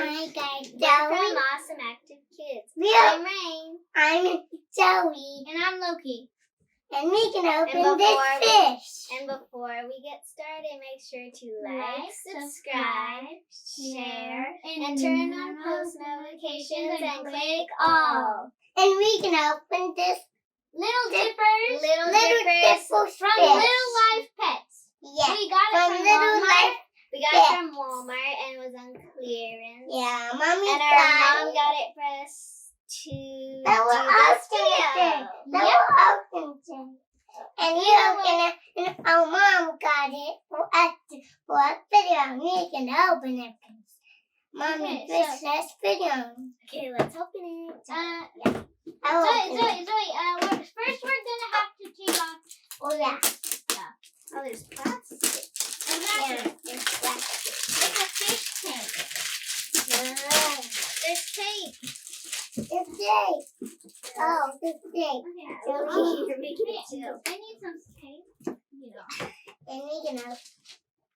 Hi guys, We're Zoey. from Awesome Active Kids. I'm Rain. I'm Zoey. And I'm Loki. And we can open this fish. And before we get started, make sure to like, subscribe, share, and turn on post notifications and click all. And we can open this Little dippers from from Little Life Pets. Yeah. We got it from Little Walmart. Life. We got it from Walmart and it was on clearance. Yeah, Mommy and our mom got it for us to do this video. And our mom got it for us for a video. And we can open it. Mommy, this last video. Okay, let's open it. Zoey, First we're gonna have to take off oh yeah. stuff. Oh, there's plastic. Yeah. There's plastic. There's a fish tank. There's tape. It's tape. Oh, it's tape. Okay, you're making it too. I need some tape. And we can open.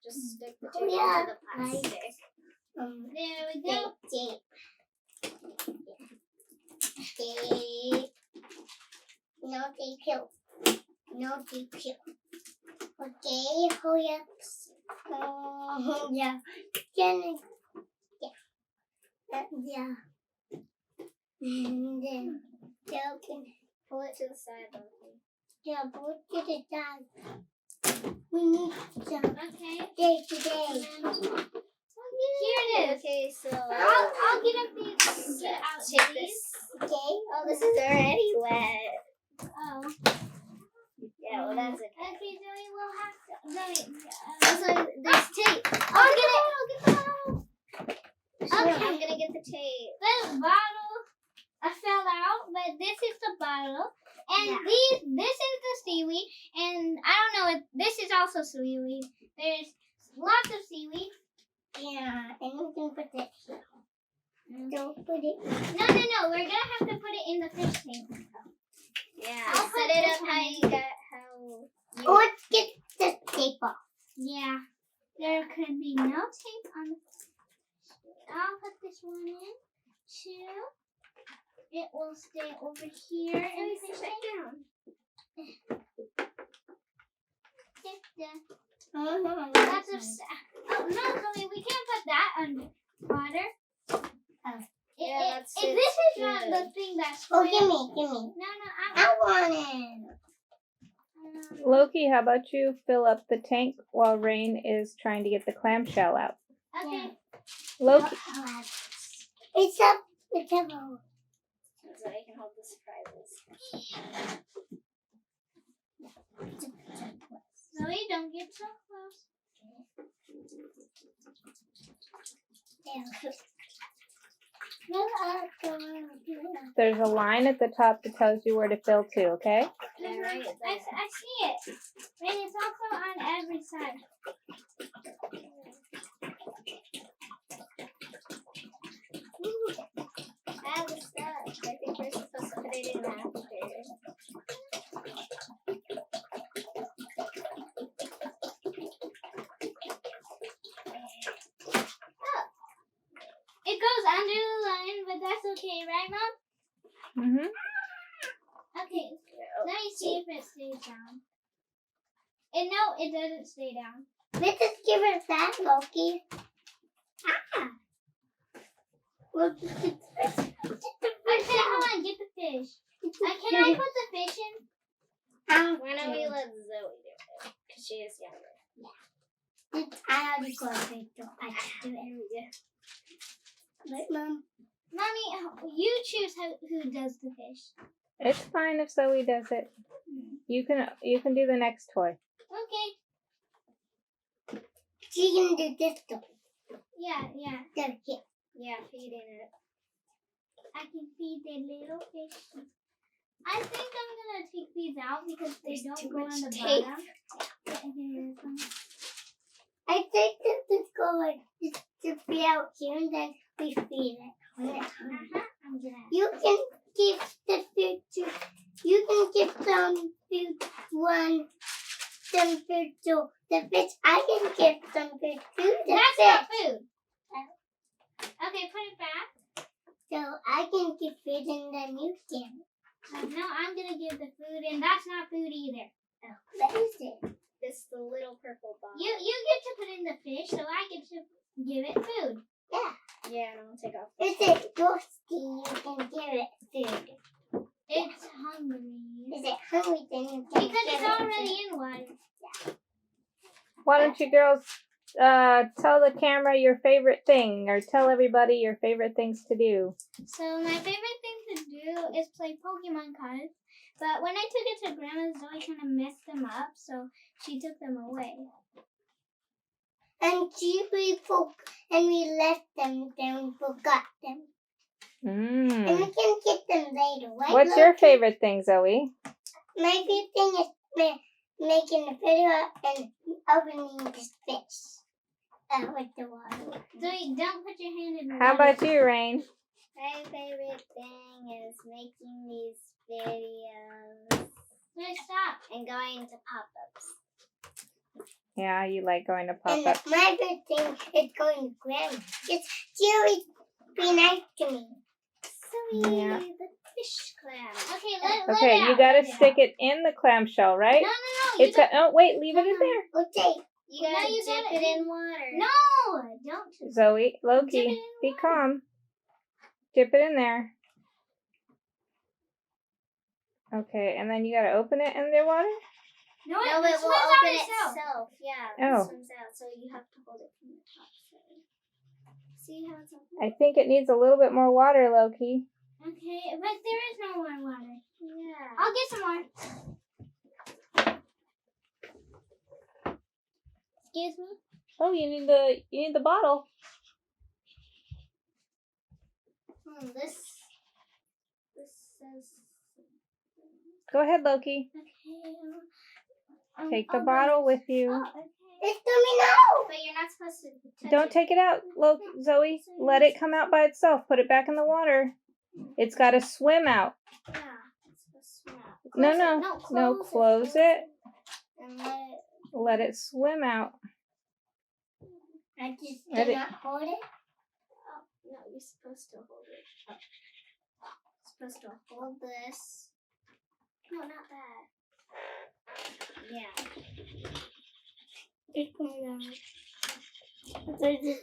Just stick the Oh, tape yeah. into the plastic. There we go. Tape. Tape. No tape here. No tape here. Okay, hurry up. Yeah. Yeah. Yeah. And then you can Pull it to the side, Loki. yeah, pull it to the side. We need some Okay. day today. Here it is. Okay, so I'll get up these. Get out. Take this. Okay. Oh, this is already wet. Oh. Yeah, well that's okay. Okay, Zoey, we'll have to. Also, there's tape. Oh, get the bottle. Okay, I'm gonna get the tape. This bottle, I fell out, but this is the bottle, and this is the seaweed, and I don't know if this is also seaweed. There's lots of seaweed. Yeah, and we can put it here. Don't put it. No. We're gonna have to put it in the fish tank. Yeah, I'll set put it this up one how in. you got how. Let's get the tape off. Yeah, there could be no tape on the. I'll put this one in. Two. It will stay over here and fish down. That's oh no, Zoey, we can't put that under water. Oh. Yeah, If this is not the thing that's. Oh, give me. No, I want it. Loki, how about you fill up the tank while Rain is trying to get the clamshell out? Okay. Yeah. Loki. It's up. It's up. So I can hold the surprises. Zoey, don't get so close. There's a line at the top that tells you where to fill to, okay? Yeah, right. I see it. And it's also on every side. I have the stuff. I think we're supposed to put it in after. It goes under the line, but that's okay, right, Mom? Mm-hmm. Okay, let me see if it stays down. And no, it doesn't stay down. Let's just give it that, Loki. Ah! Well, get the fish. Okay, hold on, get the fish. Can I put the fish in? Why don't we let Zoey do it? Because she is younger. I already got it, so I can do it. But Mommy, you choose who does the fish. It's fine if Zoe does it. You can do the next toy. Okay. She can do this toy. Yeah. Yeah, feeding it. I can feed the little fish. I think I'm gonna take these out because they don't go on the bottom. I think this is going to be out here and then we feed it. You can give the food to. You can give some food some food to the fish. I can give some food to the fish. That's not food. Okay, put it back. So I can keep food and then you can. No, I'm gonna give the food, and that's not food either. Oh, what is it? This the little purple ball. You get to put in the fish, so I get to give it food. Yeah. Yeah, and I'll take off. Is it thirsty? You can give it food. It's hungry. Is it hungry? Then you can Because give it's it already food. in water. Why don't you girls tell the camera your favorite thing, or tell everybody your favorite things to do? So my favorite thing to do is play Pokemon cards. But when I took it to Grandma's, Zoey kind of messed them up, so she took them away. And we left them, then we forgot them. And we can get them later, right? What's your favorite thing, Zoey? My favorite thing is making a video and opening this fish with the water. Zoey, don't put your hand in the How water. about you, Rain? My favorite thing is making these videos Zoey, stop. and going to pop-ups. Yeah, you like going to And pop-ups. my favorite thing is going to Grandma. She always be nice to me. Zoey, Yeah. the fish clam. Okay, let Okay, it out. you gotta Let it stick it in the clamshell, right? No. It's got. Oh, wait, leave it in there. Okay, you No, gotta you dip gotta- it in water. No, don't. Zoey, Dip Loki, it in be water. calm. Dip it in there. Okay, and then you gotta open it in the water? No, No, it it will swims out open itself. itself. Yeah, Oh. it swims out. So you have to hold it from the top. See how it's open? I think it needs a little bit more water, Loki. Okay, but there is no more water. Yeah. I'll get some more. Excuse me? Oh, you need the bottle. This says. Go ahead, Loki. Okay. Take the bottle with you. Oh, okay. It's coming out. But you're not supposed to touch Don't it. take it out, Zoey. Let it come out by itself. Put it back in the water. It's got to swim out. Yeah, it's supposed to swim out. No, close it. And Let it swim out. I just Let do it- not hold it. Oh, no, you're supposed to hold it. Oh. You're supposed to hold this. No, not that. Yeah. It's coming out. Here it goes.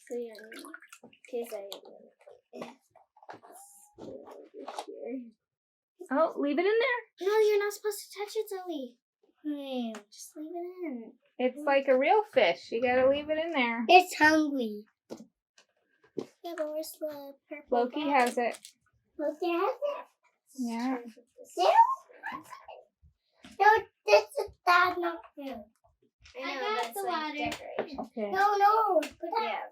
So yeah, because here. Oh, leave it in there. No, you're not supposed to touch it, Zoey. Just leave it in. It's like a real fish. You got to leave it in there. It's hungry. Yeah, but where's the purple Loki ball? has it. Loki has it? Yeah. No, this is that's not food. I got the water. Decoration. Okay. No, put that.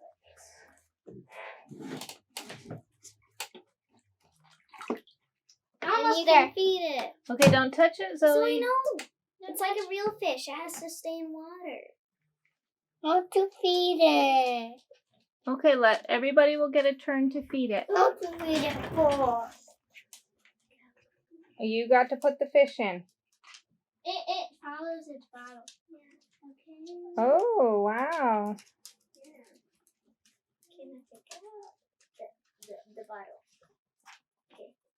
Almost You there. can feed it. Okay, don't touch it, Zoey. Zoey, no. It's like a real fish. It has to stay in water. Not to feed it. Okay, everybody will get a turn to feed it. Not to feed it first. You got to put the fish in. It follows its bottle. Yeah. Okay. Oh, wow. Yeah. Okay, now take it out. The bottle.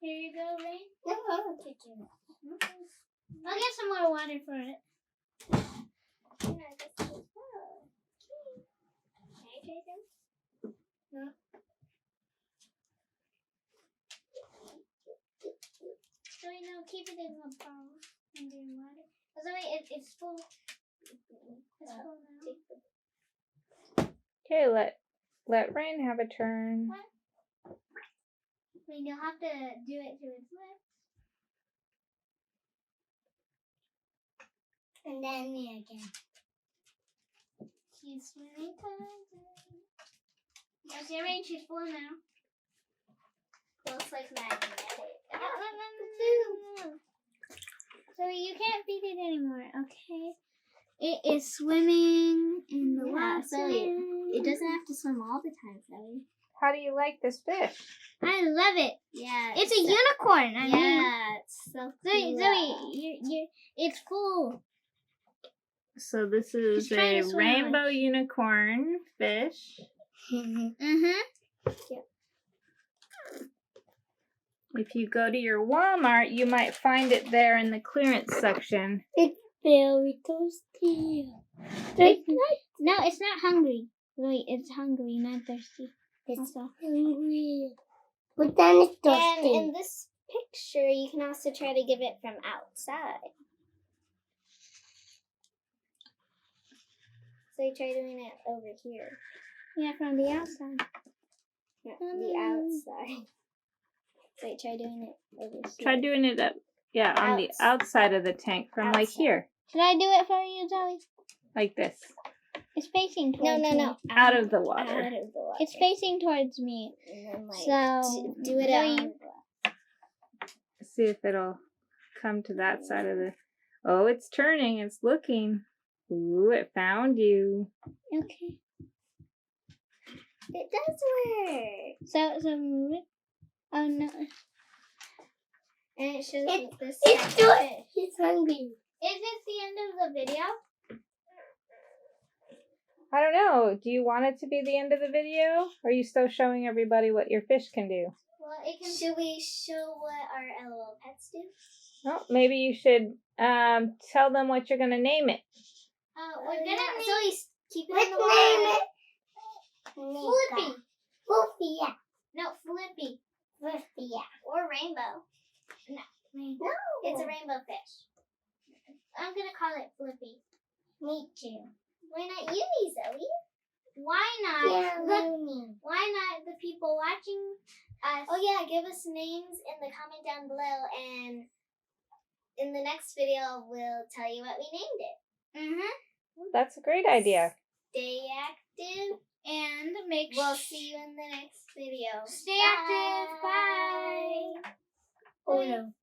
Here you go, Rain. No, I don't take it. Okay. I'll get some more water for it. Yeah, that's the bottle. Can I take them? No. So you know, keep it in the bowl and in water. So wait, it's full. It's full now. Okay, let Rain have a turn. I mean, you'll have to do it to its lips. And then me again. She's swimming towards it. Okay, Rain, she's full now. Looks like magnetic. No. So you can't feed it anymore, okay? It is swimming in the Yeah, water. so it doesn't have to swim all the time, Zoey. How do you like this fish? I love it. Yeah. It's a unicorn. I mean, Yeah, it's so cool. Zoe, it's full. So this is She's trying a to swim rainbow unicorn fish. Mm-hmm. If you go to your Walmart, you might find it there in the clearance section. It's very thirsty. No, it's not hungry. Wait, it's hungry, not thirsty. It's Also. hungry. But then it's thirsty. And in this picture, you can also try to give it from outside. So you try doing it over here. Yeah, from the outside. No, the outside. So you try doing it over here. Try doing it on the outside of the tank from like here. Should I do it for you, Zoey? Like this. It's facing towards me. No. Out of the water. Out of the water. It's facing towards me. And then, like, So do it on. See if it'll come to that side of the... Oh, it's turning. It's looking. Ooh, it found you. Okay. It does work. So move it. Oh no. And it shows It's- this. it's good. He's hungry. Is this the end of the video? I don't know. Do you want it to be the end of the video? Or are you still showing everybody what your fish can do? Well, should we show what our LOL pets do? Well, maybe you should tell them what you're going to name it. We're gonna name Zoe, keep it Let's in the water. name it Flippy. Fluffy, yeah. No, Flippy. Fluffy, yeah. Or Rainbow. No. It's a rainbow fish. I'm gonna call it Flippy. Me too. Why not you, Zoe? Why not? Yeah, Why not the people watching us? Oh yeah, give us names in the comment down below, and in the next video we'll tell you what we named it. That's a great idea. Stay active. And make We'll see you in the next video. Stay active. Bye. Oh no.